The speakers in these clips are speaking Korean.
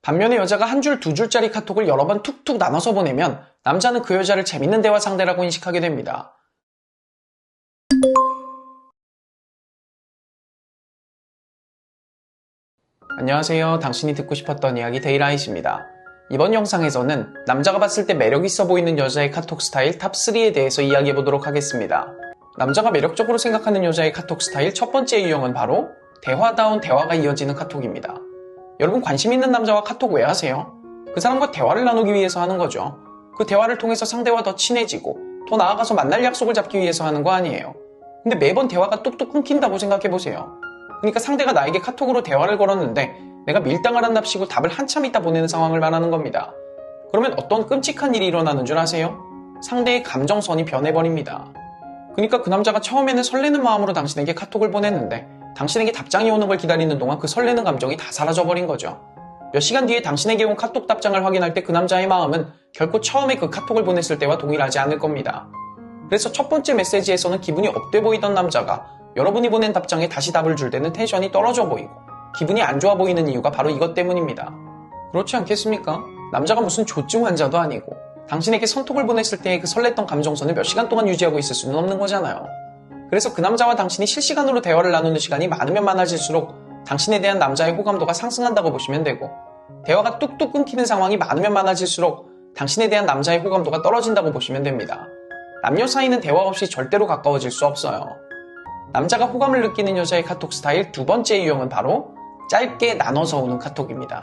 반면에 여자가 한 줄, 두 줄짜리 카톡을 여러 번 툭툭 나눠서 보내면 남자는 그 여자를 재밌는 대화 상대라고 인식하게 됩니다. 안녕하세요. 당신이 듣고 싶었던 이야기 데이라이트입니다. 이번 영상에서는 남자가 봤을 때 매력 있어 보이는 여자의 카톡 스타일 탑3에 대해서 이야기해보도록 하겠습니다. 남자가 매력적으로 생각하는 여자의 카톡 스타일 첫 번째 유형은 바로 대화다운 대화가 이어지는 카톡입니다. 여러분 관심 있는 남자와 카톡 왜 하세요? 그 사람과 대화를 나누기 위해서 하는 거죠. 그 대화를 통해서 상대와 더 친해지고 더 나아가서 만날 약속을 잡기 위해서 하는 거 아니에요. 근데 매번 대화가 뚝뚝 끊긴다고 생각해보세요. 그러니까 상대가 나에게 카톡으로 대화를 걸었는데 내가 밀당을 한답시고 답을 한참 있다 보내는 상황을 말하는 겁니다. 그러면 어떤 끔찍한 일이 일어나는 줄 아세요? 상대의 감정선이 변해버립니다. 그러니까 그 남자가 처음에는 설레는 마음으로 당신에게 카톡을 보냈는데 당신에게 답장이 오는 걸 기다리는 동안 그 설레는 감정이 다 사라져버린 거죠. 몇 시간 뒤에 당신에게 온 카톡 답장을 확인할 때 그 남자의 마음은 결코 처음에 그 카톡을 보냈을 때와 동일하지 않을 겁니다. 그래서 첫 번째 메시지에서는 기분이 업돼 보이던 남자가 여러분이 보낸 답장에 다시 답을 줄 때는 텐션이 떨어져 보이고 기분이 안 좋아 보이는 이유가 바로 이것 때문입니다. 그렇지 않겠습니까? 남자가 무슨 조증 환자도 아니고 당신에게 선톡을 보냈을 때의 그 설렜던 감정선을 몇 시간 동안 유지하고 있을 수는 없는 거잖아요. 그래서 그 남자와 당신이 실시간으로 대화를 나누는 시간이 많으면 많아질수록 당신에 대한 남자의 호감도가 상승한다고 보시면 되고, 대화가 뚝뚝 끊기는 상황이 많으면 많아질수록 당신에 대한 남자의 호감도가 떨어진다고 보시면 됩니다. 남녀 사이는 대화 없이 절대로 가까워질 수 없어요. 남자가 호감을 느끼는 여자의 카톡 스타일 두 번째 유형은 바로 짧게 나눠서 오는 카톡입니다.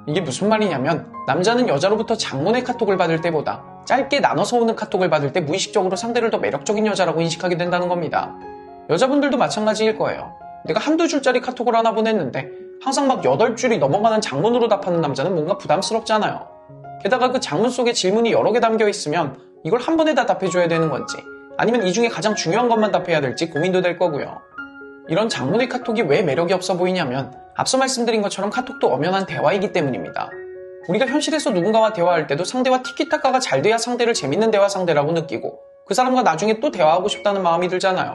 이게 무슨 말이냐면 남자는 여자로부터 장문의 카톡을 받을 때보다 짧게 나눠서 오는 카톡을 받을 때 무의식적으로 상대를 더 매력적인 여자라고 인식하게 된다는 겁니다. 여자분들도 마찬가지일 거예요. 내가 한두 줄짜리 카톡을 하나 보냈는데 항상 막 8줄이 넘어가는 장문으로 답하는 남자는 뭔가 부담스럽잖아요. 게다가 그 장문 속에 질문이 여러 개 담겨 있으면 이걸 한 번에 다 답해줘야 되는 건지 아니면 이 중에 가장 중요한 것만 답해야 될지 고민도 될 거고요. 이런 장문의 카톡이 왜 매력이 없어 보이냐면 앞서 말씀드린 것처럼 카톡도 엄연한 대화이기 때문입니다. 우리가 현실에서 누군가와 대화할 때도 상대와 티키타카가 잘 돼야 상대를 재밌는 대화 상대라고 느끼고 그 사람과 나중에 또 대화하고 싶다는 마음이 들잖아요.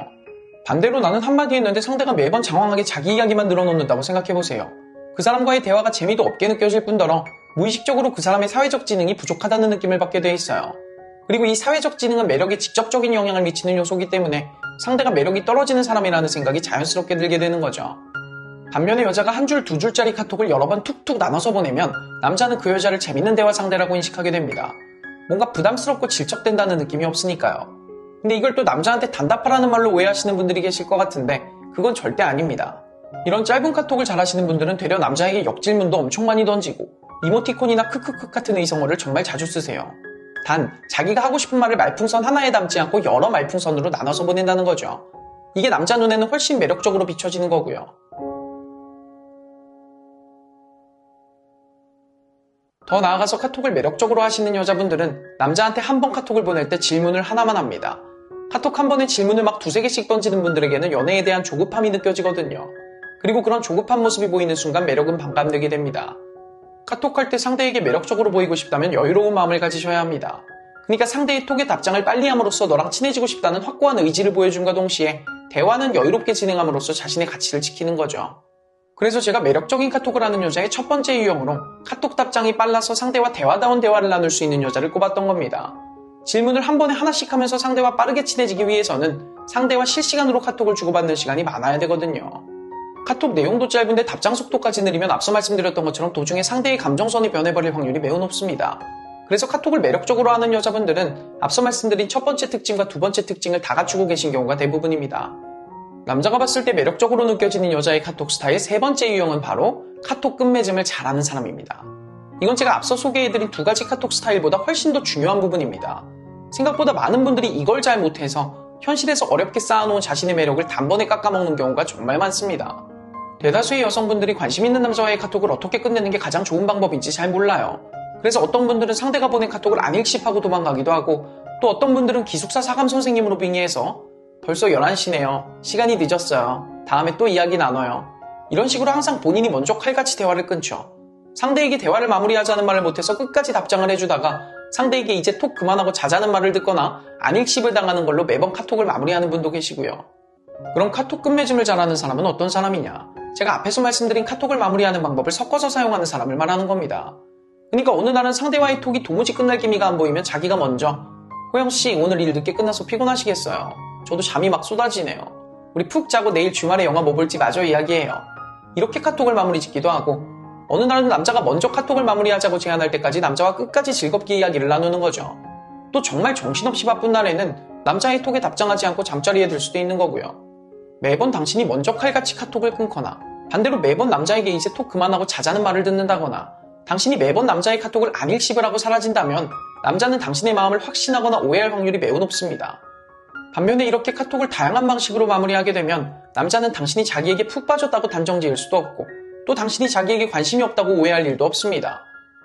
반대로 나는 한마디 했는데 상대가 매번 장황하게 자기 이야기만 늘어놓는다고 생각해보세요. 그 사람과의 대화가 재미도 없게 느껴질 뿐더러 무의식적으로 그 사람의 사회적 지능이 부족하다는 느낌을 받게 돼 있어요. 그리고 이 사회적 지능은 매력에 직접적인 영향을 미치는 요소이기 때문에 상대가 매력이 떨어지는 사람이라는 생각이 자연스럽게 들게 되는 거죠. 반면에 여자가 한 줄, 두 줄짜리 카톡을 여러 번 툭툭 나눠서 보내면 남자는 그 여자를 재밌는 대화 상대라고 인식하게 됩니다. 뭔가 부담스럽고 질척된다는 느낌이 없으니까요. 근데 이걸 또 남자한테 단답하라는 말로 오해하시는 분들이 계실 것 같은데 그건 절대 아닙니다. 이런 짧은 카톡을 잘하시는 분들은 되려 남자에게 역질문도 엄청 많이 던지고 이모티콘이나 크크크 같은 의성어를 정말 자주 쓰세요. 단 자기가 하고 싶은 말을 말풍선 하나에 담지 않고 여러 말풍선으로 나눠서 보낸다는 거죠. 이게 남자 눈에는 훨씬 매력적으로 비춰지는 거고요. 더 나아가서 카톡을 매력적으로 하시는 여자분들은 남자한테 한 번 카톡을 보낼 때 질문을 하나만 합니다. 카톡 한 번에 질문을 막 두세 개씩 던지는 분들에게는 연애에 대한 조급함이 느껴지거든요. 그리고 그런 조급한 모습이 보이는 순간 매력은 반감되게 됩니다. 카톡할 때 상대에게 매력적으로 보이고 싶다면 여유로운 마음을 가지셔야 합니다. 그러니까 상대의 톡에 답장을 빨리 함으로써 너랑 친해지고 싶다는 확고한 의지를 보여줌과 동시에 대화는 여유롭게 진행함으로써 자신의 가치를 지키는 거죠. 그래서 제가 매력적인 카톡을 하는 여자의 첫 번째 유형으로 카톡 답장이 빨라서 상대와 대화다운 대화를 나눌 수 있는 여자를 꼽았던 겁니다. 질문을 한 번에 하나씩 하면서 상대와 빠르게 친해지기 위해서는 상대와 실시간으로 카톡을 주고받는 시간이 많아야 되거든요. 카톡 내용도 짧은데 답장 속도까지 느리면 앞서 말씀드렸던 것처럼 도중에 상대의 감정선이 변해버릴 확률이 매우 높습니다. 그래서 카톡을 매력적으로 하는 여자분들은 앞서 말씀드린 첫 번째 특징과 두 번째 특징을 다 갖추고 계신 경우가 대부분입니다. 남자가 봤을 때 매력적으로 느껴지는 여자의 카톡 스타일 세 번째 유형은 바로 카톡 끝맺음을 잘하는 사람입니다. 이건 제가 앞서 소개해드린 두 가지 카톡 스타일보다 훨씬 더 중요한 부분입니다. 생각보다 많은 분들이 이걸 잘 못해서 현실에서 어렵게 쌓아놓은 자신의 매력을 단번에 깎아먹는 경우가 정말 많습니다. 대다수의 여성분들이 관심 있는 남자와의 카톡을 어떻게 끝내는 게 가장 좋은 방법인지 잘 몰라요. 그래서 어떤 분들은 상대가 보낸 카톡을 안 읽씹하고 도망가기도 하고 또 어떤 분들은 기숙사 사감 선생님으로 빙의해서 벌써 11시네요. 시간이 늦었어요. 다음에 또 이야기 나눠요. 이런 식으로 항상 본인이 먼저 칼같이 대화를 끊죠. 상대에게 대화를 마무리하자는 말을 못해서 끝까지 답장을 해주다가 상대에게 이제 톡 그만하고 자자는 말을 듣거나 안 읽씹을 당하는 걸로 매번 카톡을 마무리하는 분도 계시고요. 그럼 카톡 끝맺음을 잘하는 사람은 어떤 사람이냐? 제가 앞에서 말씀드린 카톡을 마무리하는 방법을 섞어서 사용하는 사람을 말하는 겁니다. 그러니까 어느 날은 상대와의 톡이 도무지 끝날 기미가 안 보이면 자기가 먼저 호영씨 오늘 일 늦게 끝나서 피곤하시겠어요. 저도 잠이 막 쏟아지네요. 우리 푹 자고 내일 주말에 영화 뭐 볼지 마저 이야기해요. 이렇게 카톡을 마무리 짓기도 하고 어느 날은 남자가 먼저 카톡을 마무리하자고 제안할 때까지 남자와 끝까지 즐겁게 이야기를 나누는 거죠. 또 정말 정신없이 바쁜 날에는 남자의 톡에 답장하지 않고 잠자리에 들 수도 있는 거고요. 매번 당신이 먼저 칼같이 카톡을 끊거나 반대로 매번 남자에게 이제 톡 그만하고 자자는 말을 듣는다거나 당신이 매번 남자의 카톡을 안 읽씹을 하고 사라진다면 남자는 당신의 마음을 확신하거나 오해할 확률이 매우 높습니다. 반면에 이렇게 카톡을 다양한 방식으로 마무리하게 되면 남자는 당신이 자기에게 푹 빠졌다고 단정 지을 수도 없고 또 당신이 자기에게 관심이 없다고 오해할 일도 없습니다.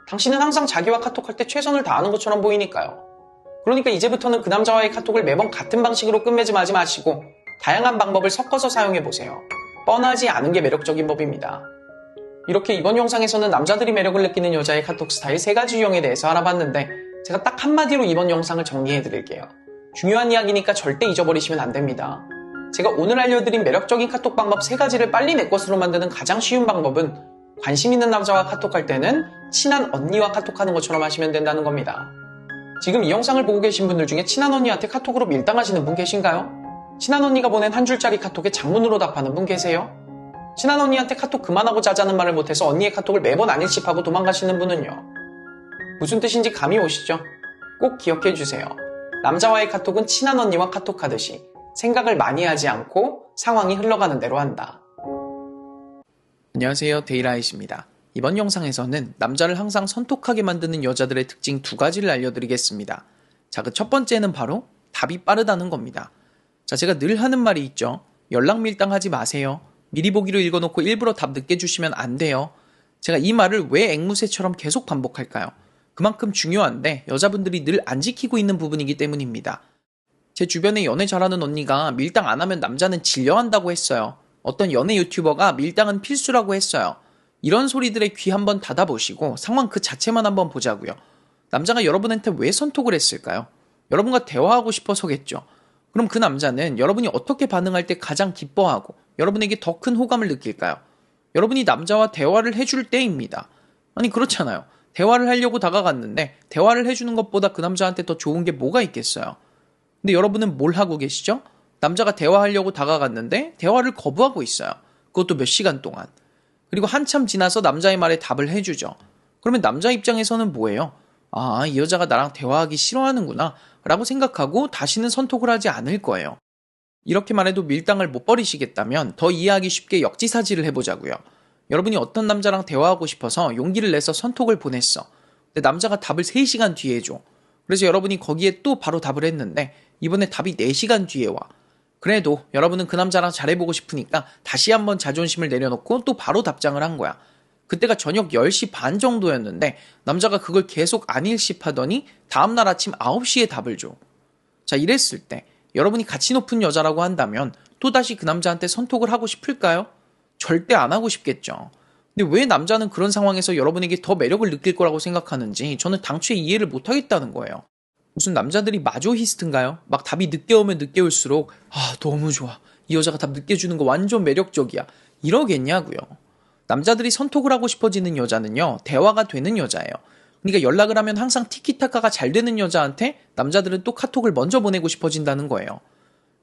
당신은 항상 자기와 카톡할 때 최선을 다하는 것처럼 보이니까요. 그러니까 이제부터는 그 남자와의 카톡을 매번 같은 방식으로 끝맺음하지 마시고 다양한 방법을 섞어서 사용해보세요. 뻔하지 않은 게 매력적인 법입니다. 이렇게 이번 영상에서는 남자들이 매력을 느끼는 여자의 카톡 스타일 3가지 유형에 대해서 알아봤는데 제가 딱 한마디로 이번 영상을 정리해드릴게요. 중요한 이야기니까 절대 잊어버리시면 안 됩니다. 제가 오늘 알려드린 매력적인 카톡 방법 3가지를 빨리 내 것으로 만드는 가장 쉬운 방법은 관심 있는 남자와 카톡할 때는 친한 언니와 카톡하는 것처럼 하시면 된다는 겁니다. 지금 이 영상을 보고 계신 분들 중에 친한 언니한테 카톡으로 밀당하시는 분 계신가요? 친한 언니가 보낸 한 줄짜리 카톡에 장문으로 답하는 분 계세요? 친한 언니한테 카톡 그만하고 자자는 말을 못해서 언니의 카톡을 매번 안 읽씹하고 도망가시는 분은요? 무슨 뜻인지 감이 오시죠? 꼭 기억해주세요. 남자와의 카톡은 친한 언니와 카톡하듯이 생각을 많이 하지 않고 상황이 흘러가는 대로 한다. 안녕하세요, 데이라잇입니다. 이번 영상에서는 남자를 항상 선톡하게 만드는 여자들의 특징 2가지를 알려드리겠습니다. 자, 그 첫 번째는 바로 답이 빠르다는 겁니다. 자, 제가 늘 하는 말이 있죠. 연락 밀당하지 마세요. 미리 보기로 읽어놓고 일부러 답 늦게 주시면 안 돼요. 제가 이 말을 왜 앵무새처럼 계속 반복할까요? 그만큼 중요한데 여자분들이 늘 안 지키고 있는 부분이기 때문입니다. 제 주변에 연애 잘하는 언니가 밀당 안 하면 남자는 질려한다고 했어요. 어떤 연애 유튜버가 밀당은 필수라고 했어요. 이런 소리들에 귀 한번 닫아보시고 상황 그 자체만 한번 보자고요. 남자가 여러분한테 왜 선톡을 했을까요? 여러분과 대화하고 싶어서겠죠. 그럼 그 남자는 여러분이 어떻게 반응할 때 가장 기뻐하고 여러분에게 더 큰 호감을 느낄까요? 여러분이 남자와 대화를 해줄 때입니다. 아니 그렇잖아요. 대화를 하려고 다가갔는데 대화를 해주는 것보다 그 남자한테 더 좋은 게 뭐가 있겠어요? 근데 여러분은 뭘 하고 계시죠? 남자가 대화하려고 다가갔는데 대화를 거부하고 있어요. 그것도 몇 시간 동안. 그리고 한참 지나서 남자의 말에 답을 해주죠. 그러면 남자 입장에서는 뭐예요? 아, 이 여자가 나랑 대화하기 싫어하는구나 라고 생각하고 다시는 선톡을 하지 않을 거예요. 이렇게 말해도 밀당을 못 버리시겠다면 더 이해하기 쉽게 역지사지를 해보자고요. 여러분이 어떤 남자랑 대화하고 싶어서 용기를 내서 선톡을 보냈어. 근데 남자가 답을 3시간 뒤에 해줘. 그래서 여러분이 거기에 또 바로 답을 했는데 이번에 답이 4시간 뒤에 와. 그래도 여러분은 그 남자랑 잘해보고 싶으니까 다시 한번 자존심을 내려놓고 또 바로 답장을 한 거야. 그때가 저녁 10시 반 정도였는데 남자가 그걸 계속 안 읽씹하더니 다음날 아침 9시에 답을 줘. 자, 이랬을 때 여러분이 가치 높은 여자라고 한다면 또다시 그 남자한테 선톡을 하고 싶을까요? 절대 안 하고 싶겠죠. 근데 왜 남자는 그런 상황에서 여러분에게 더 매력을 느낄 거라고 생각하는지 저는 당초에 이해를 못 하겠다는 거예요. 무슨 남자들이 마조히스트인가요? 막 답이 늦게 오면 늦게 올수록 너무 좋아. 이 여자가 답 늦게 주는 거 완전 매력적이야. 이러겠냐고요. 남자들이 선톡을 하고 싶어지는 여자는요. 대화가 되는 여자예요. 그러니까 연락을 하면 항상 티키타카가 잘 되는 여자한테 남자들은 또 카톡을 먼저 보내고 싶어진다는 거예요.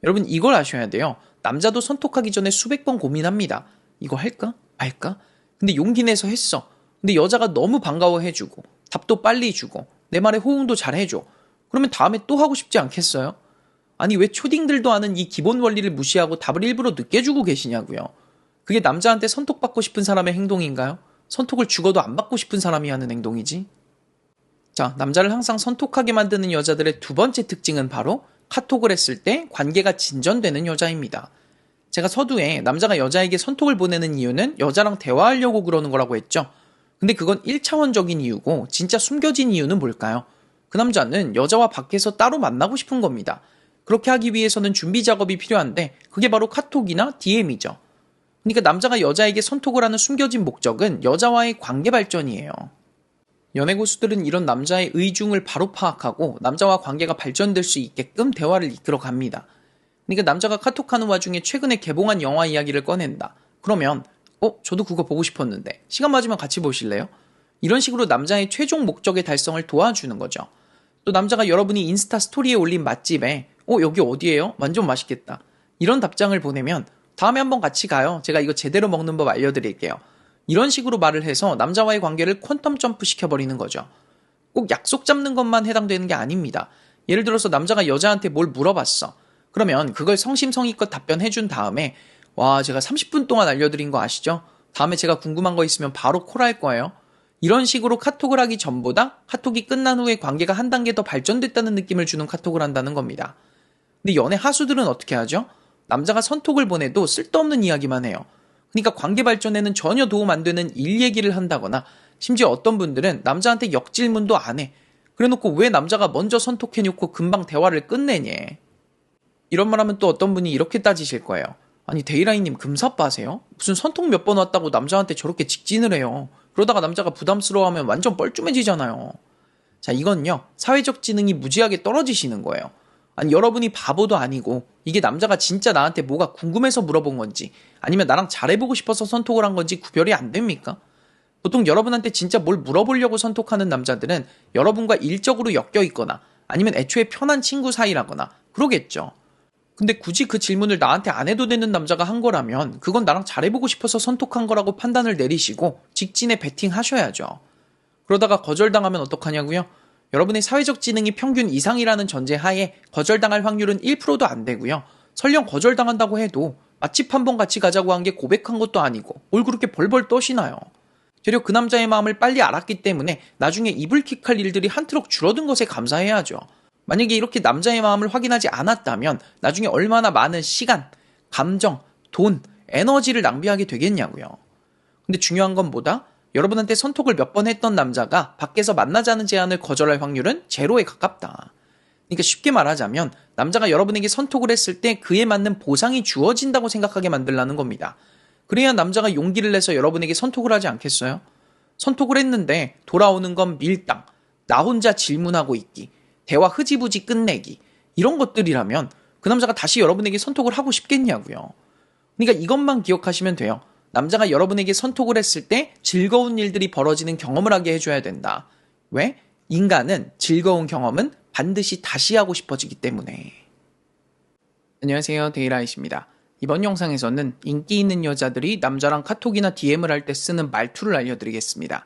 여러분 이걸 아셔야 돼요. 남자도 선톡하기 전에 수백 번 고민합니다. 이거 할까? 말까? 근데 용기 내서 했어. 근데 여자가 너무 반가워해주고 답도 빨리 주고 내 말에 호응도 잘 해줘. 그러면 다음에 또 하고 싶지 않겠어요? 아니 왜 초딩들도 아는 이 기본 원리를 무시하고 답을 일부러 늦게 주고 계시냐고요. 그게 남자한테 선톡받고 싶은 사람의 행동인가요? 선톡을 죽어도 안 받고 싶은 사람이 하는 행동이지. 자, 남자를 항상 선톡하게 만드는 여자들의 2번째 특징은 바로 카톡을 했을 때 관계가 진전되는 여자입니다. 제가 서두에 남자가 여자에게 선톡을 보내는 이유는 여자랑 대화하려고 그러는 거라고 했죠. 근데 그건 1차원적인 이유고 진짜 숨겨진 이유는 뭘까요? 그 남자는 여자와 밖에서 따로 만나고 싶은 겁니다. 그렇게 하기 위해서는 준비 작업이 필요한데 그게 바로 카톡이나 DM이죠. 그러니까 남자가 여자에게 선톡을 하는 숨겨진 목적은 여자와의 관계 발전이에요. 연애 고수들은 이런 남자의 의중을 바로 파악하고 남자와 관계가 발전될 수 있게끔 대화를 이끌어 갑니다. 그러니까 남자가 카톡하는 와중에 최근에 개봉한 영화 이야기를 꺼낸다. 그러면 저도 그거 보고 싶었는데 시간 맞으면 같이 보실래요? 이런 식으로 남자의 최종 목적의 달성을 도와주는 거죠. 또 남자가 여러분이 인스타 스토리에 올린 맛집에 여기 어디예요? 완전 맛있겠다. 이런 답장을 보내면 다음에 한번 같이 가요. 제가 이거 제대로 먹는 법 알려드릴게요. 이런 식으로 말을 해서 남자와의 관계를 퀀텀 점프 시켜버리는 거죠. 꼭 약속 잡는 것만 해당되는 게 아닙니다. 예를 들어서 남자가 여자한테 뭘 물어봤어. 그러면 그걸 성심성의껏 답변해준 다음에 와, 제가 30분 동안 알려드린 거 아시죠? 다음에 제가 궁금한 거 있으면 바로 콜할 거예요. 이런 식으로 카톡을 하기 전보다 카톡이 끝난 후에 관계가 한 단계 더 발전됐다는 느낌을 주는 카톡을 한다는 겁니다. 근데 연애 하수들은 어떻게 하죠? 남자가 선톡을 보내도 쓸데없는 이야기만 해요. 그러니까 관계 발전에는 전혀 도움 안 되는 일 얘기를 한다거나 심지어 어떤 분들은 남자한테 역질문도 안 해. 그래놓고 왜 남자가 먼저 선톡해놓고 금방 대화를 끝내냐. 이런 말 하면 또 어떤 분이 이렇게 따지실 거예요. 아니 데이라이님 금사빠세요? 무슨 선톡 몇 번 왔다고 남자한테 저렇게 직진을 해요. 그러다가 남자가 부담스러워하면 완전 뻘쭘해지잖아요. 자, 이건요 사회적 지능이 무지하게 떨어지시는 거예요. 아니 여러분이 바보도 아니고 이게 남자가 진짜 나한테 뭐가 궁금해서 물어본 건지 아니면 나랑 잘해보고 싶어서 선톡을 한 건지 구별이 안 됩니까? 보통 여러분한테 진짜 뭘 물어보려고 선톡하는 남자들은 여러분과 일적으로 엮여 있거나 아니면 애초에 편한 친구 사이라거나 그러겠죠. 근데 굳이 그 질문을 나한테 안 해도 되는 남자가 한 거라면 그건 나랑 잘해보고 싶어서 선톡한 거라고 판단을 내리시고 직진에 베팅하셔야죠. 그러다가 거절당하면 어떡하냐고요? 여러분의 사회적 지능이 평균 이상이라는 전제 하에 거절당할 확률은 1%도 안 되고요. 설령 거절당한다고 해도 맛집 한번 같이 가자고 한 게 고백한 것도 아니고 뭘 그렇게 벌벌 떠시나요? 되려 그 남자의 마음을 빨리 알았기 때문에 나중에 이불킥할 일들이 한 트럭 줄어든 것에 감사해야죠. 만약에 이렇게 남자의 마음을 확인하지 않았다면 나중에 얼마나 많은 시간, 감정, 돈, 에너지를 낭비하게 되겠냐고요. 근데 중요한 건 뭐다? 여러분한테 선톡을 몇 번 했던 남자가 밖에서 만나자는 제안을 거절할 확률은 제로에 가깝다. 그러니까 쉽게 말하자면 남자가 여러분에게 선톡을 했을 때 그에 맞는 보상이 주어진다고 생각하게 만들라는 겁니다. 그래야 남자가 용기를 내서 여러분에게 선톡을 하지 않겠어요? 선톡을 했는데 돌아오는 건 밀당, 나 혼자 질문하고 있기, 대화 흐지부지 끝내기 이런 것들이라면 그 남자가 다시 여러분에게 선톡을 하고 싶겠냐고요. 그러니까 이것만 기억하시면 돼요. 남자가 여러분에게 선톡을 했을 때 즐거운 일들이 벌어지는 경험을 하게 해줘야 된다. 왜? 인간은 즐거운 경험은 반드시 다시 하고 싶어지기 때문에. 안녕하세요, 데이라이트입니다. 이번 영상에서는 인기 있는 여자들이 남자랑 카톡이나 DM을 할 때 쓰는 말투를 알려드리겠습니다.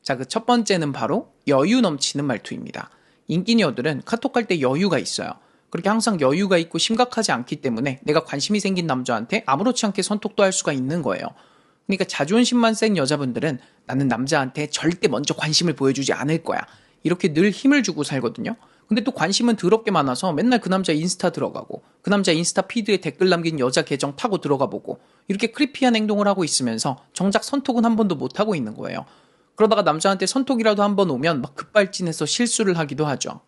자, 그 첫 번째는 바로 여유 넘치는 말투입니다. 인기녀들은 카톡할 때 여유가 있어요. 그렇게 항상 여유가 있고 심각하지 않기 때문에 내가 관심이 생긴 남자한테 아무렇지 않게 선톡도 할 수가 있는 거예요. 그러니까 자존심만 센 여자분들은 나는 남자한테 절대 먼저 관심을 보여주지 않을 거야. 이렇게 늘 힘을 주고 살거든요. 근데 또 관심은 더럽게 많아서 맨날 그 남자 인스타 들어가고 그 남자 인스타 피드에 댓글 남긴 여자 계정 파고 들어가 보고 이렇게 크리피한 행동을 하고 있으면서 정작 선톡은 한 번도 못 하고 있는 거예요. 그러다가 남자한테 선톡이라도 한 번 오면 막 급발진해서 실수를 하기도 하죠.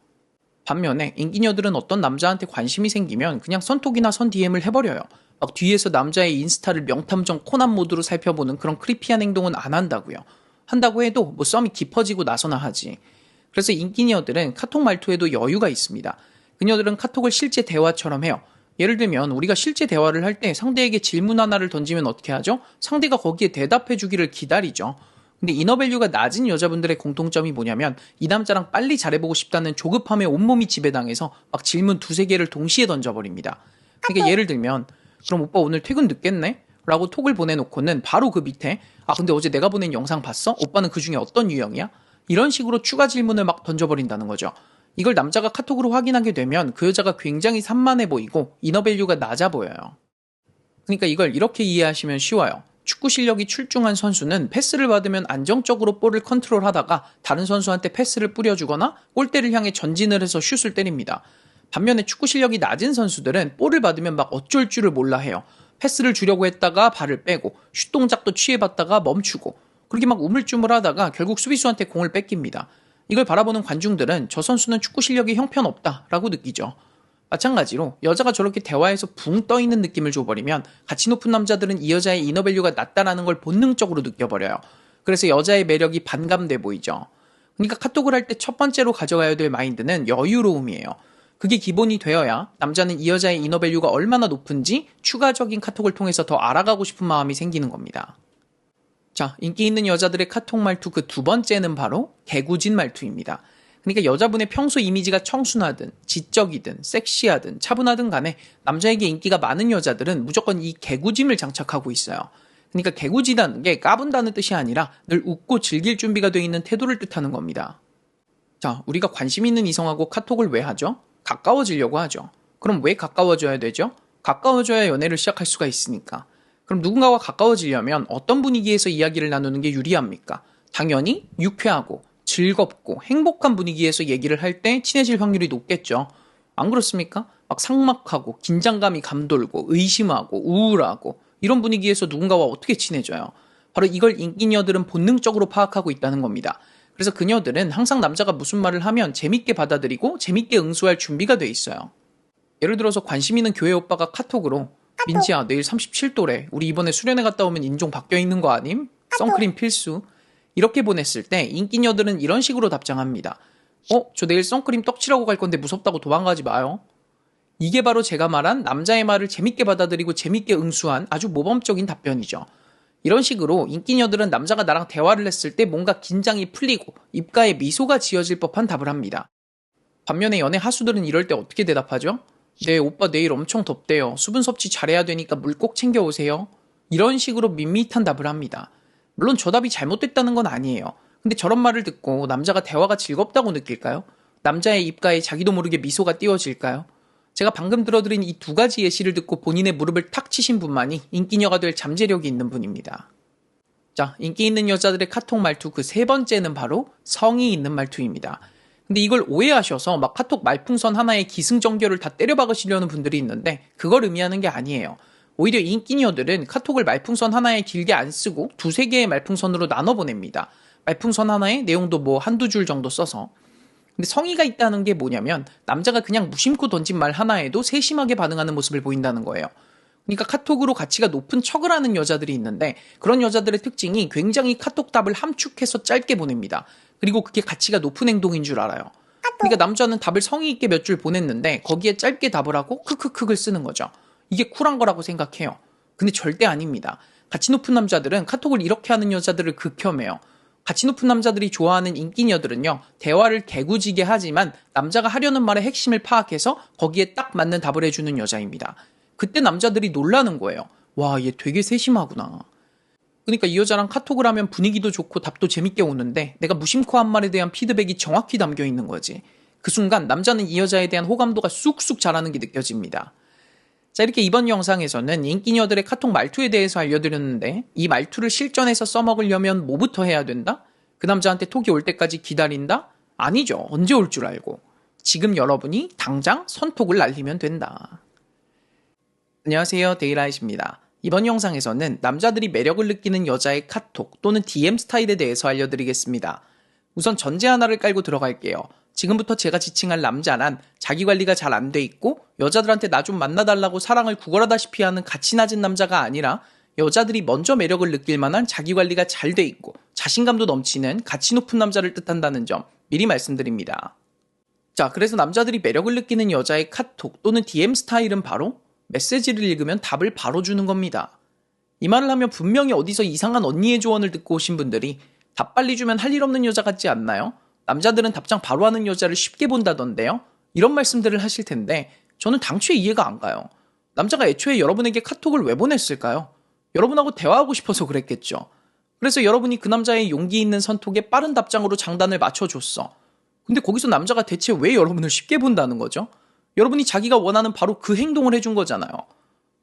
반면에 인기녀들은 어떤 남자한테 관심이 생기면 그냥 선톡이나 선 DM을 해버려요. 막 뒤에서 남자의 인스타를 명탐정 코난 모드로 살펴보는 그런 크리피한 행동은 안 한다고요. 한다고 해도 뭐 썸이 깊어지고 나서나 하지. 그래서 인기녀들은 카톡 말투에도 여유가 있습니다. 그녀들은 카톡을 실제 대화처럼 해요. 예를 들면 우리가 실제 대화를 할 때 상대에게 질문 하나를 던지면 어떻게 하죠? 상대가 거기에 대답해 주기를 기다리죠. 근데 이너밸류가 낮은 여자분들의 공통점이 뭐냐면 이 남자랑 빨리 잘해보고 싶다는 조급함에 온몸이 지배당해서 막 질문 두세 개를 동시에 던져버립니다. 그러니까 예를 들면 그럼 오빠 오늘 퇴근 늦겠네? 라고 톡을 보내놓고는 바로 그 밑에 근데 어제 내가 보낸 영상 봤어? 오빠는 그 중에 어떤 유형이야? 이런 식으로 추가 질문을 막 던져버린다는 거죠. 이걸 남자가 카톡으로 확인하게 되면 그 여자가 굉장히 산만해 보이고 이너밸류가 낮아 보여요. 그러니까 이걸 이렇게 이해하시면 쉬워요. 축구 실력이 출중한 선수는 패스를 받으면 안정적으로 볼을 컨트롤하다가 다른 선수한테 패스를 뿌려주거나 골대를 향해 전진을 해서 슛을 때립니다. 반면에 축구 실력이 낮은 선수들은 볼을 받으면 막 어쩔 줄을 몰라 해요. 패스를 주려고 했다가 발을 빼고 슛 동작도 취해봤다가 멈추고 그렇게 막 우물쭈물하다가 결국 수비수한테 공을 뺏깁니다. 이걸 바라보는 관중들은 저 선수는 축구 실력이 형편없다라고 느끼죠. 마찬가지로 여자가 저렇게 대화에서 붕 떠있는 느낌을 줘버리면 가치 높은 남자들은 이 여자의 이너밸류가 낮다라는 걸 본능적으로 느껴버려요. 그래서 여자의 매력이 반감돼 보이죠. 그러니까 카톡을 할 때 첫 번째로 가져가야 될 마인드는 여유로움이에요. 그게 기본이 되어야 남자는 이 여자의 이너밸류가 얼마나 높은지 추가적인 카톡을 통해서 더 알아가고 싶은 마음이 생기는 겁니다. 자, 인기 있는 여자들의 카톡 말투 그 두 번째는 바로 개구진 말투입니다. 그러니까 여자분의 평소 이미지가 청순하든 지적이든 섹시하든 차분하든 간에 남자에게 인기가 많은 여자들은 무조건 이 개구짐을 장착하고 있어요. 그러니까 개구지다는 게 까분다는 뜻이 아니라 늘 웃고 즐길 준비가 돼 있는 태도를 뜻하는 겁니다. 자, 우리가 관심 있는 이성하고 카톡을 왜 하죠? 가까워지려고 하죠. 그럼 왜 가까워져야 되죠? 가까워져야 연애를 시작할 수가 있으니까. 그럼 누군가와 가까워지려면 어떤 분위기에서 이야기를 나누는 게 유리합니까? 당연히 유쾌하고 즐겁고 행복한 분위기에서 얘기를 할 때 친해질 확률이 높겠죠. 안 그렇습니까? 막 삭막하고 긴장감이 감돌고 의심하고 우울하고 이런 분위기에서 누군가와 어떻게 친해져요? 바로 이걸 인기녀들은 본능적으로 파악하고 있다는 겁니다. 그래서 그녀들은 항상 남자가 무슨 말을 하면 재밌게 받아들이고 재밌게 응수할 준비가 돼 있어요. 예를 들어서 관심 있는 교회 오빠가 카톡으로 민지야 내일 37도래. 우리 이번에 수련회 갔다 오면 인종 바뀌어 있는 거 아님? 선크림 필수. 이렇게 보냈을 때 인기녀들은 이런 식으로 답장합니다. 저 내일 선크림 떡칠하고 갈 건데 무섭다고 도망가지 마요. 이게 바로 제가 말한 남자의 말을 재밌게 받아들이고 재밌게 응수한 아주 모범적인 답변이죠. 이런 식으로 인기녀들은 남자가 나랑 대화를 했을 때 뭔가 긴장이 풀리고 입가에 미소가 지어질 법한 답을 합니다. 반면에 연애 하수들은 이럴 때 어떻게 대답하죠? 네, 오빠 내일 엄청 덥대요. 수분 섭취 잘해야 되니까 물 꼭 챙겨오세요. 이런 식으로 밋밋한 답을 합니다. 물론 저 답이 잘못됐다는 건 아니에요. 근데 저런 말을 듣고 남자가 대화가 즐겁다고 느낄까요? 남자의 입가에 자기도 모르게 미소가 띄워질까요? 제가 방금 들어드린 이 두 가지 예시를 듣고 본인의 무릎을 탁 치신 분만이 인기녀가 될 잠재력이 있는 분입니다. 자, 인기 있는 여자들의 카톡 말투 그 세 번째는 바로 성의 있는 말투입니다. 근데 이걸 오해하셔서 막 카톡 말풍선 하나에 기승전결을 다 때려박으시려는 분들이 있는데 그걸 의미하는 게 아니에요. 오히려 인기녀들은 카톡을 말풍선 하나에 길게 안 쓰고 두세 개의 말풍선으로 나눠 보냅니다. 말풍선 하나에 내용도 뭐 한두 줄 정도 써서. 근데 성의가 있다는 게 뭐냐면 남자가 그냥 무심코 던진 말 하나에도 세심하게 반응하는 모습을 보인다는 거예요. 그러니까 카톡으로 가치가 높은 척을 하는 여자들이 있는데 그런 여자들의 특징이 굉장히 카톡 답을 함축해서 짧게 보냅니다. 그리고 그게 가치가 높은 행동인 줄 알아요. 그러니까 남자는 답을 성의 있게 몇 줄 보냈는데 거기에 짧게 답을 하고 크크크를 쓰는 거죠. 이게 쿨한 거라고 생각해요. 근데 절대 아닙니다. 가치 높은 남자들은 카톡을 이렇게 하는 여자들을 극혐해요. 가치 높은 남자들이 좋아하는 인기녀들은요, 대화를 개구지게 하지만 남자가 하려는 말의 핵심을 파악해서 거기에 딱 맞는 답을 해주는 여자입니다. 그때 남자들이 놀라는 거예요. 와, 얘 되게 세심하구나. 그러니까 이 여자랑 카톡을 하면 분위기도 좋고 답도 재밌게 오는데 내가 무심코 한 말에 대한 피드백이 정확히 담겨 있는 거지. 그 순간 남자는 이 여자에 대한 호감도가 쑥쑥 자라는 게 느껴집니다. 자, 이렇게 이번 영상에서는 인기녀들의 카톡 말투에 대해서 알려드렸는데 이 말투를 실전에서 써먹으려면 뭐부터 해야 된다? 그 남자한테 톡이 올 때까지 기다린다? 아니죠. 언제 올 줄 알고. 지금 여러분이 당장 선톡을 날리면 된다. 안녕하세요. 데이라이트입니다. 이번 영상에서는 남자들이 매력을 느끼는 여자의 카톡 또는 DM 스타일에 대해서 알려드리겠습니다. 우선 전제 하나를 깔고 들어갈게요. 지금부터 제가 지칭할 남자란 자기관리가 잘 안 돼 있고 여자들한테 나 좀 만나달라고 사랑을 구걸하다시피 하는 가치 낮은 남자가 아니라 여자들이 먼저 매력을 느낄 만한 자기관리가 잘 돼 있고 자신감도 넘치는 가치 높은 남자를 뜻한다는 점 미리 말씀드립니다. 자, 그래서 남자들이 매력을 느끼는 여자의 카톡 또는 DM 스타일은 바로 메시지를 읽으면 답을 바로 주는 겁니다. 이 말을 하면 분명히 어디서 이상한 언니의 조언을 듣고 오신 분들이 답 빨리 주면 할 일 없는 여자 같지 않나요? 남자들은 답장 바로 하는 여자를 쉽게 본다던데요? 이런 말씀들을 하실 텐데 저는 당초에 이해가 안 가요. 남자가 애초에 여러분에게 카톡을 왜 보냈을까요? 여러분하고 대화하고 싶어서 그랬겠죠. 그래서 여러분이 그 남자의 용기 있는 선톡에 빠른 답장으로 장단을 맞춰줬어. 근데 거기서 남자가 대체 왜 여러분을 쉽게 본다는 거죠? 여러분이 자기가 원하는 바로 그 행동을 해준 거잖아요.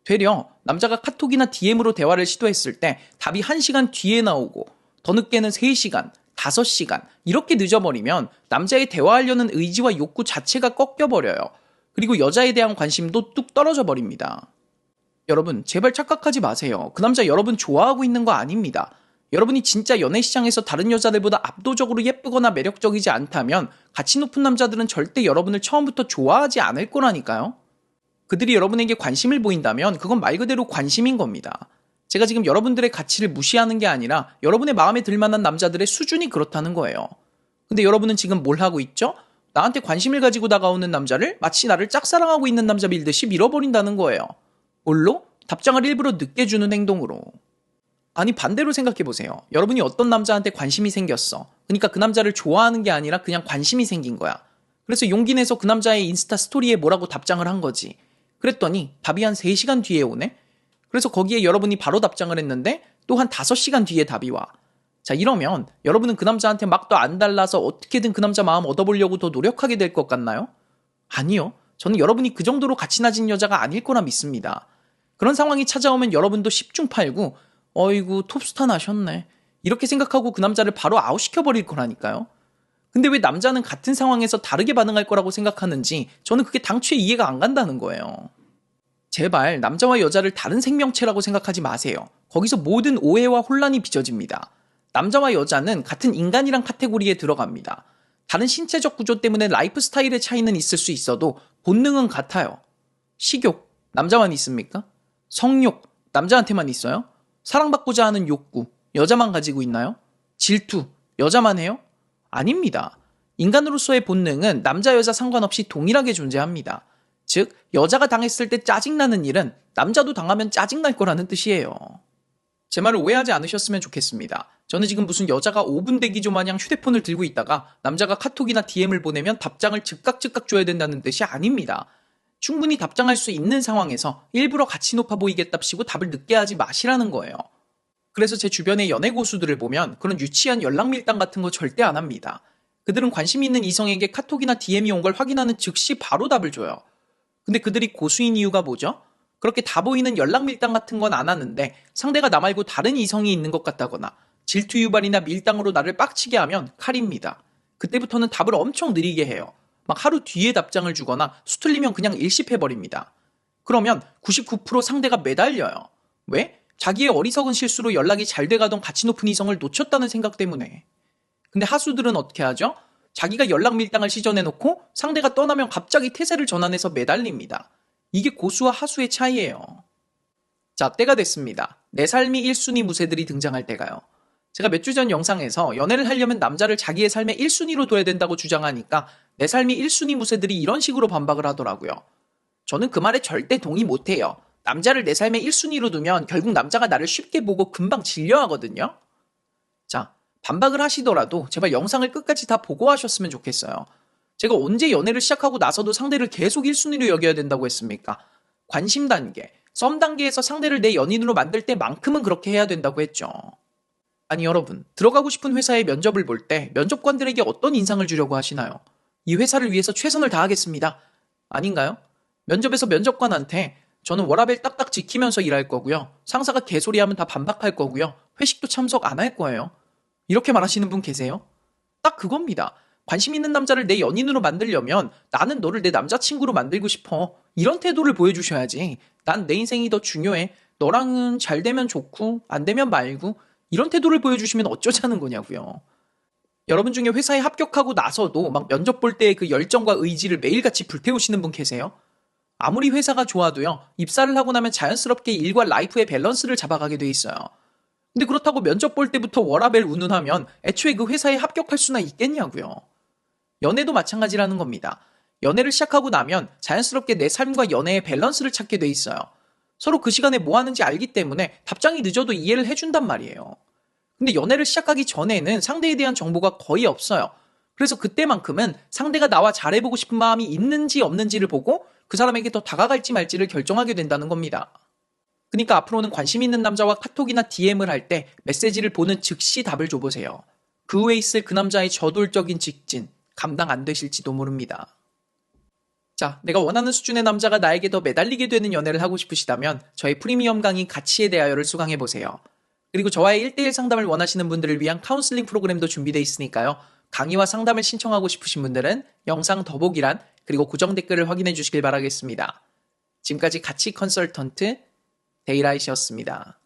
되려 남자가 카톡이나 DM으로 대화를 시도했을 때 답이 1시간 뒤에 나오고 더 늦게는 3시간, 5시간 이렇게 늦어버리면 남자의 대화하려는 의지와 욕구 자체가 꺾여버려요. 그리고 여자에 대한 관심도 뚝 떨어져 버립니다. 여러분 제발 착각하지 마세요. 그 남자 여러분 좋아하고 있는 거 아닙니다. 여러분이 진짜 연애 시장에서 다른 여자들보다 압도적으로 예쁘거나 매력적이지 않다면 가치 높은 남자들은 절대 여러분을 처음부터 좋아하지 않을 거라니까요. 그들이 여러분에게 관심을 보인다면 그건 말 그대로 관심인 겁니다. 제가 지금 여러분들의 가치를 무시하는 게 아니라 여러분의 마음에 들 만한 남자들의 수준이 그렇다는 거예요. 근데 여러분은 지금 뭘 하고 있죠? 나한테 관심을 가지고 다가오는 남자를 마치 나를 짝사랑하고 있는 남자 밀듯이 밀어버린다는 거예요. 뭘로? 답장을 일부러 늦게 주는 행동으로. 아니 반대로 생각해보세요. 여러분이 어떤 남자한테 관심이 생겼어. 그러니까 그 남자를 좋아하는 게 아니라 그냥 관심이 생긴 거야. 그래서 용기 내서 그 남자의 인스타 스토리에 뭐라고 답장을 한 거지. 그랬더니 답이 한 3시간 뒤에 오네? 그래서 거기에 여러분이 바로 답장을 했는데 또 한 5시간 뒤에 답이 와. 자, 이러면 여러분은 그 남자한테 막 더 안 달라서 어떻게든 그 남자 마음 얻어보려고 더 노력하게 될 것 같나요? 아니요. 저는 여러분이 그 정도로 가치 낮은 여자가 아닐 거라 믿습니다. 그런 상황이 찾아오면 여러분도 10중 8구 어이구 톱스타 나셨네 이렇게 생각하고 그 남자를 바로 아웃시켜버릴 거라니까요. 근데 왜 남자는 같은 상황에서 다르게 반응할 거라고 생각하는지 저는 그게 당초에 이해가 안 간다는 거예요. 제발 남자와 여자를 다른 생명체라고 생각하지 마세요. 거기서 모든 오해와 혼란이 빚어집니다. 남자와 여자는 같은 인간이란 카테고리에 들어갑니다. 다른 신체적 구조 때문에 라이프 스타일의 차이는 있을 수 있어도 본능은 같아요. 식욕, 남자만 있습니까? 성욕, 남자한테만 있어요? 사랑받고자 하는 욕구, 여자만 가지고 있나요? 질투, 여자만 해요? 아닙니다. 인간으로서의 본능은 남자, 여자 상관없이 동일하게 존재합니다. 즉, 여자가 당했을 때 짜증나는 일은 남자도 당하면 짜증날 거라는 뜻이에요. 제 말을 오해하지 않으셨으면 좋겠습니다. 저는 지금 무슨 여자가 5분 대기조 마냥 휴대폰을 들고 있다가 남자가 카톡이나 DM을 보내면 답장을 즉각 줘야 된다는 뜻이 아닙니다. 충분히 답장할 수 있는 상황에서 일부러 가치 높아 보이겠답시고 답을 늦게 하지 마시라는 거예요. 그래서 제 주변의 연애 고수들을 보면 그런 유치한 연락 밀당 같은 거 절대 안 합니다. 그들은 관심 있는 이성에게 카톡이나 DM이 온 걸 확인하는 즉시 바로 답을 줘요. 근데 그들이 고수인 이유가 뭐죠? 그렇게 다 보이는 연락 밀당 같은 건 안 하는데 상대가 나 말고 다른 이성이 있는 것 같다거나 질투 유발이나 밀당으로 나를 빡치게 하면 칼입니다. 그때부터는 답을 엄청 느리게 해요. 막 하루 뒤에 답장을 주거나 수틀리면 그냥 일십해버립니다. 그러면 99% 상대가 매달려요. 왜? 자기의 어리석은 실수로 연락이 잘 돼가던 가치 높은 이성을 놓쳤다는 생각 때문에. 근데 하수들은 어떻게 하죠? 자기가 연락 밀당을 시전해놓고 상대가 떠나면 갑자기 태세를 전환해서 매달립니다. 이게 고수와 하수의 차이예요. 자, 때가 됐습니다. 내 삶이 1순위 무새들이 등장할 때가요. 제가 몇 주 전 영상에서 연애를 하려면 남자를 자기의 삶의 1순위로 둬야 된다고 주장하니까 내 삶이 1순위 무새들이 이런 식으로 반박을 하더라고요. 저는 그 말에 절대 동의 못해요. 남자를 내 삶의 1순위로 두면 결국 남자가 나를 쉽게 보고 금방 질려하거든요. 자, 반박을 하시더라도 제발 영상을 끝까지 다 보고 하셨으면 좋겠어요. 제가 언제 연애를 시작하고 나서도 상대를 계속 1순위로 여겨야 된다고 했습니까? 관심 단계, 썸 단계에서 상대를 내 연인으로 만들 때만큼은 그렇게 해야 된다고 했죠. 아니 여러분, 들어가고 싶은 회사에 면접을 볼 때 면접관들에게 어떤 인상을 주려고 하시나요? 이 회사를 위해서 최선을 다하겠습니다. 아닌가요? 면접에서 면접관한테 저는 워라밸 딱딱 지키면서 일할 거고요. 상사가 개소리하면 다 반박할 거고요. 회식도 참석 안 할 거예요. 이렇게 말하시는 분 계세요? 딱 그겁니다. 관심 있는 남자를 내 연인으로 만들려면 나는 너를 내 남자친구로 만들고 싶어. 이런 태도를 보여주셔야지. 난 내 인생이 더 중요해. 너랑은 잘 되면 좋고 안 되면 말고 이런 태도를 보여주시면 어쩌자는 거냐고요. 여러분 중에 회사에 합격하고 나서도 막 면접 볼 때의 그 열정과 의지를 매일같이 불태우시는 분 계세요? 아무리 회사가 좋아도요. 입사를 하고 나면 자연스럽게 일과 라이프의 밸런스를 잡아가게 돼 있어요. 근데 그렇다고 면접 볼 때부터 워라밸 운운하면 애초에 그 회사에 합격할 수나 있겠냐고요. 연애도 마찬가지라는 겁니다. 연애를 시작하고 나면 자연스럽게 내 삶과 연애의 밸런스를 찾게 돼 있어요. 서로 그 시간에 뭐 하는지 알기 때문에 답장이 늦어도 이해를 해준단 말이에요. 근데 연애를 시작하기 전에는 상대에 대한 정보가 거의 없어요. 그래서 그때만큼은 상대가 나와 잘해보고 싶은 마음이 있는지 없는지를 보고 그 사람에게 더 다가갈지 말지를 결정하게 된다는 겁니다. 그러니까 앞으로는 관심 있는 남자와 카톡이나 DM을 할 때 메시지를 보는 즉시 답을 줘보세요. 그 후에 있을 그 남자의 저돌적인 직진, 감당 안 되실지도 모릅니다. 자, 내가 원하는 수준의 남자가 나에게 더 매달리게 되는 연애를 하고 싶으시다면 저의 프리미엄 강의 가치에 대하여를 수강해보세요. 그리고 저와의 1대1 상담을 원하시는 분들을 위한 카운슬링 프로그램도 준비되어 있으니까요. 강의와 상담을 신청하고 싶으신 분들은 영상 더보기란 그리고 고정 댓글을 확인해 주시길 바라겠습니다. 지금까지 가치 컨설턴트 데이라이시였습니다.